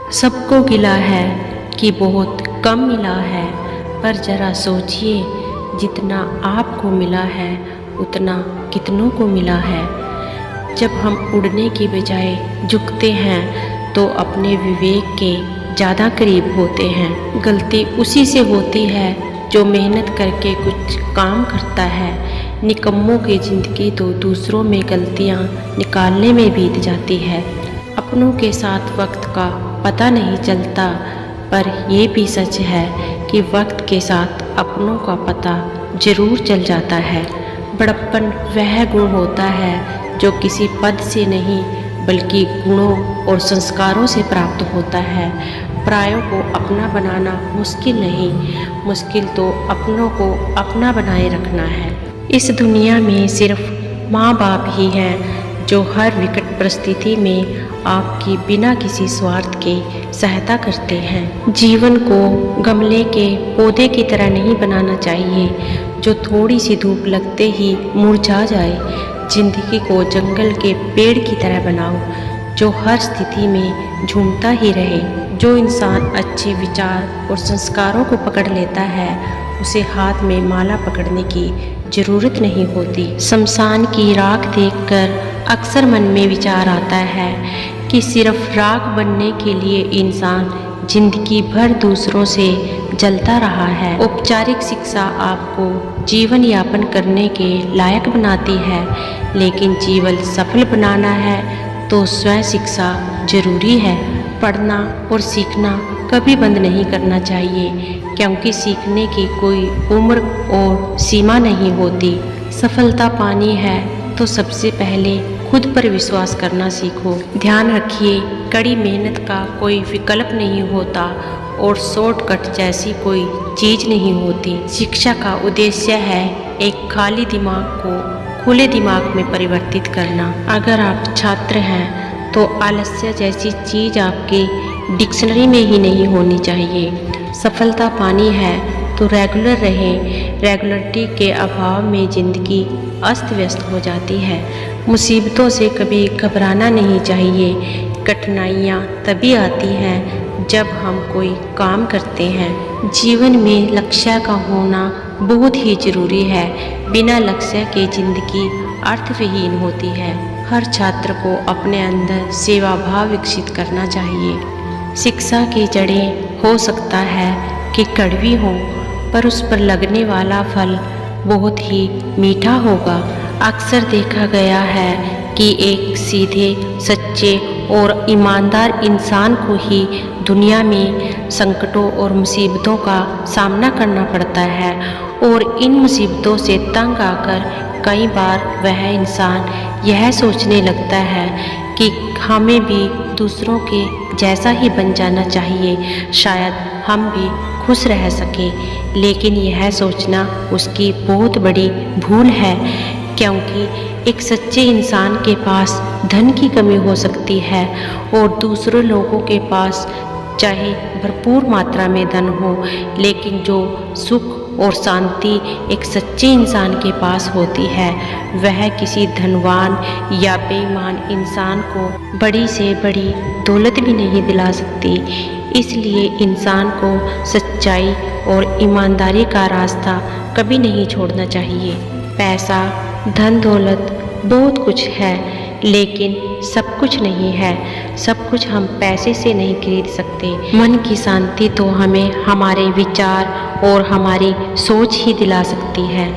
सबको गिला है कि बहुत कम मिला है, पर ज़रा सोचिए जितना आपको मिला है उतना कितनों को मिला है। जब हम उड़ने की बजाय झुकते हैं तो अपने विवेक के ज़्यादा करीब होते हैं। गलती उसी से होती है जो मेहनत करके कुछ काम करता है। निकम्मों की ज़िंदगी तो दूसरों में गलतियाँ निकालने में बीत जाती है। अपनों के साथ वक्त का पता नहीं चलता, पर यह भी सच है कि वक्त के साथ अपनों का पता जरूर चल जाता है। बड़प्पन वह गुण होता है जो किसी पद से नहीं बल्कि गुणों और संस्कारों से प्राप्त होता है। परायों को अपना बनाना मुश्किल नहीं, मुश्किल तो अपनों को अपना बनाए रखना है। इस दुनिया में सिर्फ माँ बाप ही हैं जो हर विकट परिस्थिति में आपकी बिना किसी स्वार्थ के सहायता करते हैं। जीवन को गमले के पौधे की तरह नहीं बनाना चाहिए जो थोड़ी सी धूप लगते ही मुरझा जाए। जिंदगी को जंगल के पेड़ की तरह बनाओ जो हर स्थिति में झूमता ही रहे। जो इंसान अच्छे विचार और संस्कारों को पकड़ लेता है उसे हाथ में माला पकड़ने की जरूरत नहीं होती। शमशान की राख देखकर अक्सर मन में विचार आता है कि सिर्फ राख बनने के लिए इंसान जिंदगी भर दूसरों से जलता रहा है। औपचारिक शिक्षा आपको जीवन यापन करने के लायक बनाती है, लेकिन जीवन सफल बनाना है तो स्वयं शिक्षा जरूरी है। पढ़ना और सीखना कभी बंद नहीं करना चाहिए, क्योंकि सीखने की कोई उम्र और सीमा नहीं होती। सफलता पानी है तो सबसे पहले खुद पर विश्वास करना सीखो। ध्यान रखिए, कड़ी मेहनत का कोई विकल्प नहीं होता और शॉर्टकट जैसी कोई चीज़ नहीं होती। शिक्षा का उद्देश्य है एक खाली दिमाग को खुले दिमाग में परिवर्तित करना। अगर आप छात्र हैं तो आलस्य जैसी चीज़ आपके डिक्शनरी में ही नहीं होनी चाहिए। सफलता पानी है तो रेगुलर रहें। रेगुलरिटी के अभाव में ज़िंदगी अस्त व्यस्त हो जाती है। मुसीबतों से कभी घबराना नहीं चाहिए। कठिनाइयाँ तभी आती हैं जब हम कोई काम करते हैं। जीवन में लक्ष्य का होना बहुत ही ज़रूरी है। बिना लक्ष्य के ज़िंदगी अर्थविहीन होती है। हर छात्र को अपने अंदर सेवा भाव विकसित करना चाहिए। शिक्षा की जड़ें हो सकता है कि कड़वी हों, पर उस पर लगने वाला फल बहुत ही मीठा होगा। अक्सर देखा गया है कि एक सीधे, सच्चे और ईमानदार इंसान को ही दुनिया में संकटों और मुसीबतों का सामना करना पड़ता है, और इन मुसीबतों से तंग आकर कई बार वह इंसान यह सोचने लगता है कि हमें भी दूसरों के जैसा ही बन जाना चाहिए, शायद हम भी खुश रह सकें। लेकिन यह सोचना उसकी बहुत बड़ी भूल है, क्योंकि एक सच्चे इंसान के पास धन की कमी हो सकती है और दूसरे लोगों के पास चाहे भरपूर मात्रा में धन हो, लेकिन जो सुख और शांति एक सच्चे इंसान के पास होती है वह किसी धनवान या बेईमान इंसान को बड़ी से बड़ी दौलत भी नहीं दिला सकती। इसलिए इंसान को सच्चाई और ईमानदारी का रास्ता कभी नहीं छोड़ना चाहिए। पैसा, धन दौलत बहुत कुछ है, लेकिन सब कुछ नहीं है। सब कुछ हम पैसे से नहीं खरीद सकते। मन की शांति तो हमें हमारे विचार और हमारी सोच ही दिला सकती है।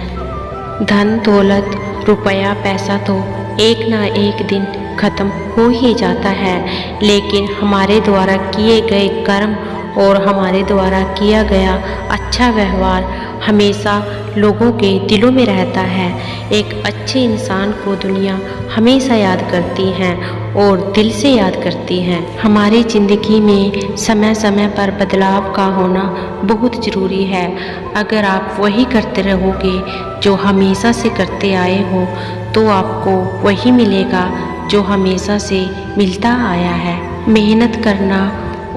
धन दौलत, रुपया, पैसा तो एक ना एक दिन खत्म हो ही जाता है, लेकिन हमारे द्वारा किए गए कर्म और हमारे द्वारा किया गया अच्छा व्यवहार हमेशा लोगों के दिलों में रहता है। एक अच्छे इंसान को दुनिया हमेशा याद करती है और दिल से याद करती है। हमारी ज़िंदगी में समय समय पर बदलाव का होना बहुत ज़रूरी है। अगर आप वही करते रहोगे जो हमेशा से करते आए हो तो आपको वही मिलेगा जो हमेशा से मिलता आया है। मेहनत करना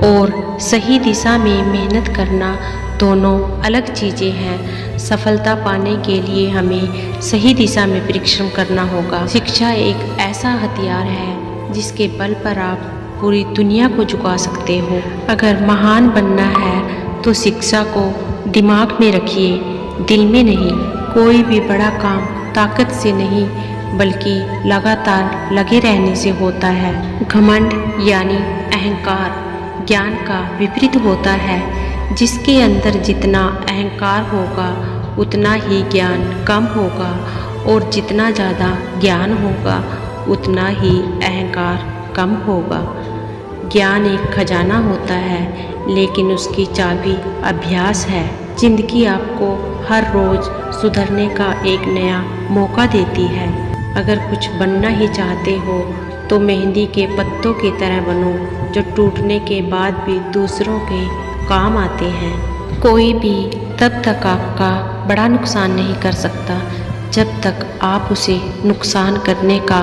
और सही दिशा में मेहनत करना दोनों अलग चीज़ें हैं। सफलता पाने के लिए हमें सही दिशा में परिश्रम करना होगा। शिक्षा एक ऐसा हथियार है जिसके बल पर आप पूरी दुनिया को झुका सकते हो। अगर महान बनना है तो शिक्षा को दिमाग में रखिए, दिल में नहीं। कोई भी बड़ा काम ताकत से नहीं बल्कि लगातार लगे रहने से होता है। घमंड यानी अहंकार ज्ञान का विपरीत होता है। जिसके अंदर जितना अहंकार होगा उतना ही ज्ञान कम होगा, और जितना ज़्यादा ज्ञान होगा उतना ही अहंकार कम होगा। ज्ञान एक खजाना होता है, लेकिन उसकी चाबी अभ्यास है। जिंदगी आपको हर रोज़ सुधरने का एक नया मौका देती है। अगर कुछ बनना ही चाहते हो तो मेहंदी के पत्तों की तरह बनो, जो टूटने के बाद भी दूसरों के काम आते हैं। कोई भी तब तक आपका बड़ा नुकसान नहीं कर सकता जब तक आप उसे नुकसान करने का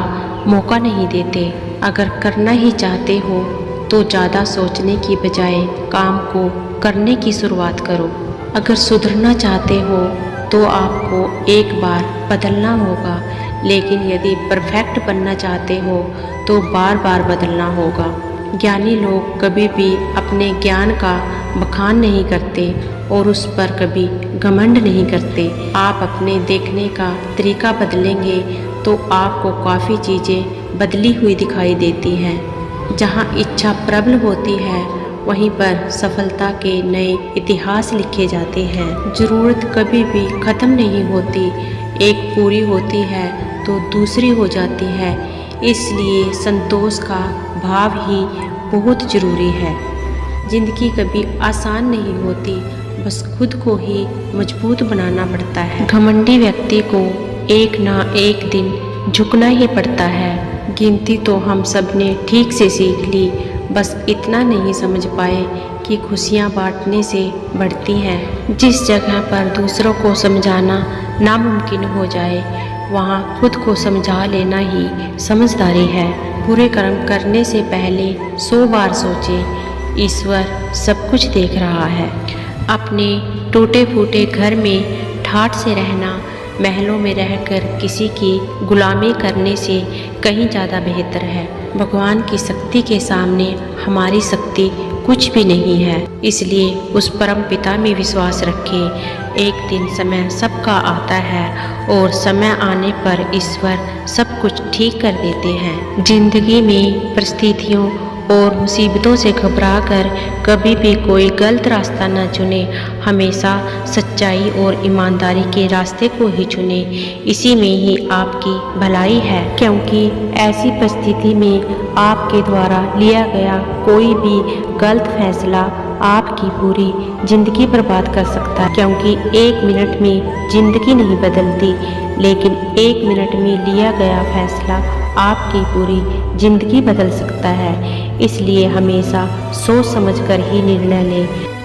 मौका नहीं देते। अगर करना ही चाहते हो तो ज़्यादा सोचने की बजाय काम को करने की शुरुआत करो। अगर सुधरना चाहते हो तो आपको एक बार बदलना होगा, लेकिन यदि परफेक्ट बनना चाहते हो तो बार बार बदलना होगा। ज्ञानी लोग कभी भी अपने ज्ञान का बखान नहीं करते और उस पर कभी घमंड नहीं करते। आप अपने देखने का तरीका बदलेंगे तो आपको काफ़ी चीज़ें बदली हुई दिखाई देती हैं। जहाँ इच्छा प्रबल होती है वहीं पर सफलता के नए इतिहास लिखे जाते हैं। ज़रूरत कभी भी ख़त्म नहीं होती, एक पूरी होती है तो दूसरी हो जाती है। इसलिए संतोष का भाव ही बहुत ज़रूरी है। ज़िंदगी कभी आसान नहीं होती, बस खुद को ही मजबूत बनाना पड़ता है। घमंडी व्यक्ति को एक ना एक दिन झुकना ही पड़ता है। गिनती तो हम सब ने ठीक से सीख ली, बस इतना नहीं समझ पाए कि खुशियाँ बांटने से बढ़ती हैं। जिस जगह पर दूसरों को समझाना नामुमकिन हो जाए वहाँ खुद को समझा लेना ही समझदारी है। बुरे कर्म करने से पहले 100 बार सोचें, ईश्वर सब कुछ देख रहा है। अपने टूटे फूटे घर में ठाठ से रहना महलों में रहकर किसी की गुलामी करने से कहीं ज़्यादा बेहतर है। भगवान की शक्ति के सामने हमारी शक्ति कुछ भी नहीं है, इसलिए उस परम पिता में विश्वास रखें। एक दिन समय सबका आता है और समय आने पर ईश्वर सब कुछ ठीक कर देते हैं। जिंदगी में परिस्थितियों और मुसीबतों से घबराकर कभी भी कोई गलत रास्ता न चुने। हमेशा सच्चाई और ईमानदारी के रास्ते को ही चुने, इसी में ही आपकी भलाई है। क्योंकि ऐसी परिस्थिति में आपके द्वारा लिया गया कोई भी गलत फैसला आपकी पूरी ज़िंदगी बर्बाद कर सकता है। क्योंकि 1 मिनट में ज़िंदगी नहीं बदलती, लेकिन 1 मिनट में लिया गया फैसला आपकी पूरी ज़िंदगी बदल सकता है। इसलिए हमेशा सोच समझकर ही निर्णय लें।